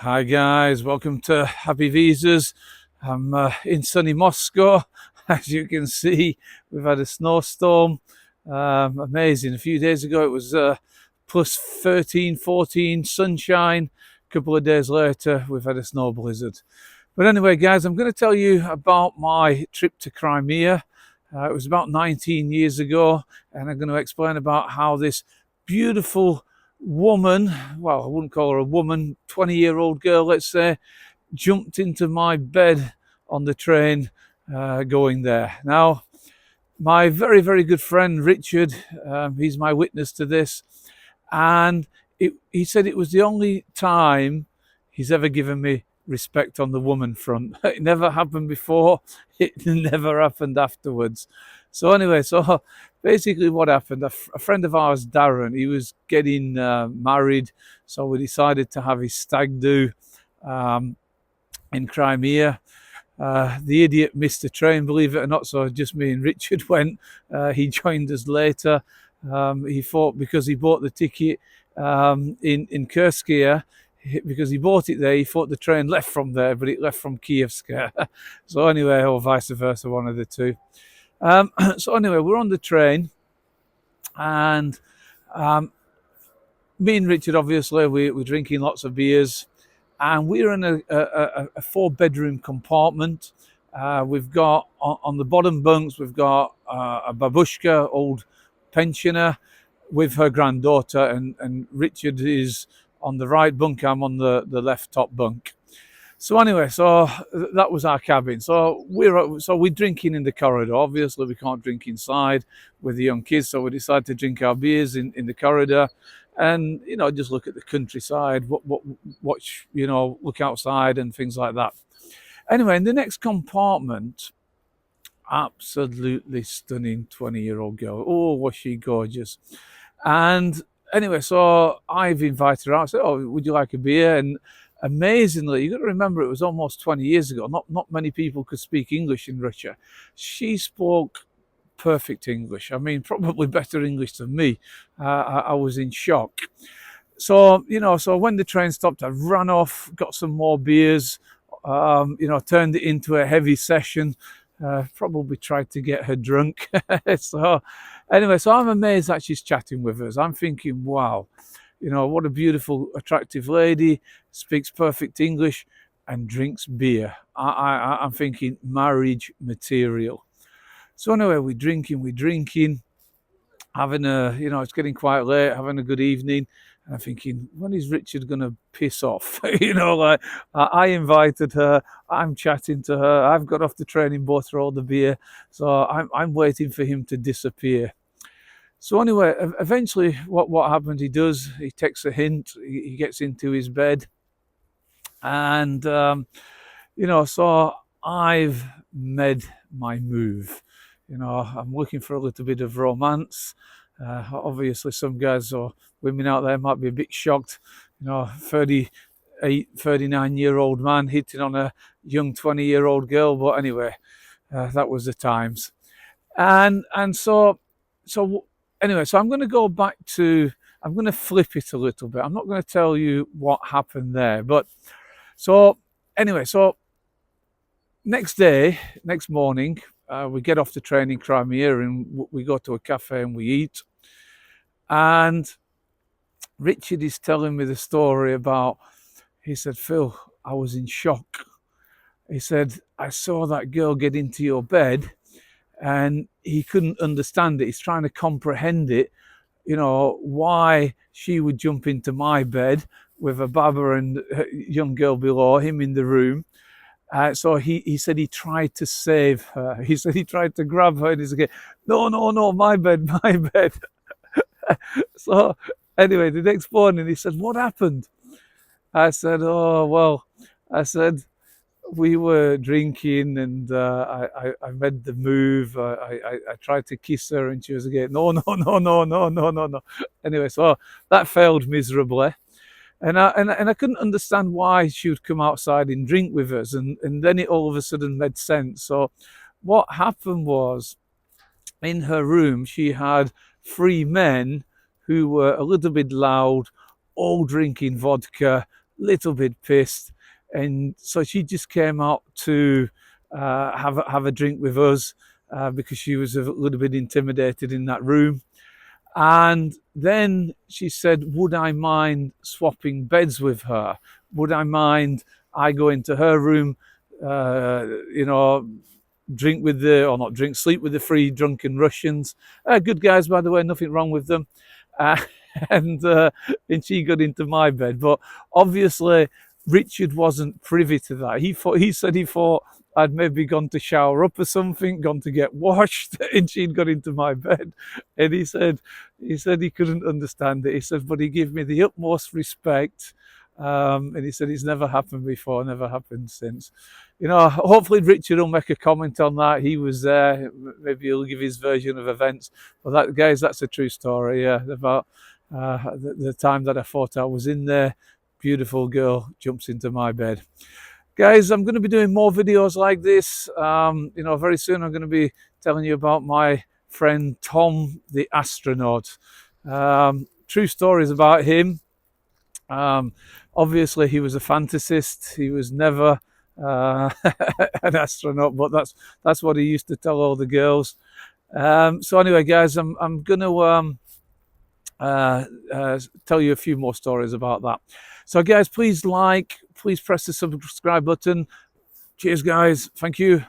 Hi guys, welcome to Happy Visas. I'm in sunny Moscow. As you can see, we've had a snowstorm. Amazing. A few days ago it was plus 13, 14, sunshine. A couple of days later we've had a snow blizzard. But anyway guys, I'm going to tell you about my trip to Crimea. It was about 19 years ago, and I'm going to explain about how this beautiful woman, well, I wouldn't call her a woman, 20-year-old girl, let's say, jumped into my bed on the train going there. Now, my very, very good friend Richard, he's my witness to this, and he said it was the only time he's ever given me respect on the woman front. It never happened before, it never happened afterwards. So anyway, so basically what happened, a friend of ours, Darren, he was getting married, so we decided to have his stag do in Crimea. The idiot missed the train, believe it or not, so just me and Richard went. He joined us later. He thought because he bought the ticket in Kurskia, because he bought it there, he thought the train left from there, but it left from Kievska. So anyway, or vice versa, one of the two. So anyway, we're on the train, and me and Richard, obviously, we're drinking lots of beers, and we're in a 4-bedroom compartment. We've got on the bottom bunks, we've got a babushka, old pensioner, with her granddaughter, and Richard is on the right bunk, I'm on the left top bunk. So anyway, so that was our cabin. So we're drinking in the corridor. Obviously, we can't drink inside with the young kids, so we decided to drink our beers in the corridor, and just look at the countryside, watch, look outside and things like that. Anyway, in the next compartment, absolutely stunning 20-year-old girl. Oh, was she gorgeous! And anyway, so I've invited her out. I said, "Oh, would you like a beer?" And amazingly, you've got to remember it was almost 20 years ago. Not many people could speak English in Russia. She spoke perfect English. I mean, probably better English than me. I was in shock. So, so when the train stopped, I ran off, got some more beers, turned it into a heavy session. Probably tried to get her drunk. So anyway, so I'm amazed that she's chatting with us. I'm thinking, wow, what a beautiful, attractive lady, speaks perfect English and drinks beer. I'm thinking marriage material. So anyway, we're drinking, having it's getting quite late, having a good evening. And I'm thinking, when is Richard going to piss off? Like I invited her, I'm chatting to her, I've got off the train and bought her all the beer. So I'm waiting for him to disappear. So anyway, eventually what happened, he takes a hint, he gets into his bed. And, so I've made my move. I'm looking for a little bit of romance. Obviously, some guys or women out there might be a bit shocked. 38, 39-year-old man hitting on a young 20-year-old girl. But anyway, that was the times. And so anyway, so I'm going to go back to, I'm going to flip it a little bit. I'm not going to tell you what happened there. But so anyway, so next morning, we get off the train in Crimea and we go to a cafe and we eat. And Richard is telling me the story about, he said, "Phil, I was in shock." He said, "I saw that girl get into your bed and he couldn't understand it. He's trying to comprehend it, why she would jump into my bed with a baba and a young girl below him in the room." So he said he tried to save her. He said he tried to grab her and he said, no, my bed. So anyway, the next morning he said, "What happened?" I said, "Oh, well," I said, "we were drinking and I made the move. I tried to kiss her and she was again, no. Anyway, so that failed miserably. And I couldn't understand why she would come outside and drink with us. And then it all of a sudden made sense. So what happened was, in her room, she had 3 men who were a little bit loud, all drinking vodka, little bit pissed, and so she just came out to have a drink with us because she was a little bit intimidated in that room. And then she said, would I mind swapping beds with her? Would I mind I go into her room, you know, drink with the, or not drink, sleep with the three drunken Russians. Good guys, by the way, nothing wrong with them. Uh, and and she got into my bed. But obviously, Richard wasn't privy to that. He said he thought I'd maybe gone to shower up or something, gone to get washed, and she'd got into my bed. And he said he couldn't understand it. He said, but he gave me the utmost respect. And he said it's never happened before, never happened since. You know, hopefully Richard will make a comment on that. He was there. Maybe he'll give his version of events. But that, guys, that's a true story. Yeah, about the time that I thought I was in there. Beautiful girl jumps into my bed. Guys, I'm going to be doing more videos like this. You know, very soon I'm going to be telling you about my friend Tom, the astronaut. True stories about him. Obviously, he was a fantasist. He was never an astronaut, but that's what he used to tell all the girls. So anyway, guys, I'm going to tell you a few more stories about that. So, guys, please press the subscribe button. Cheers, guys. Thank you.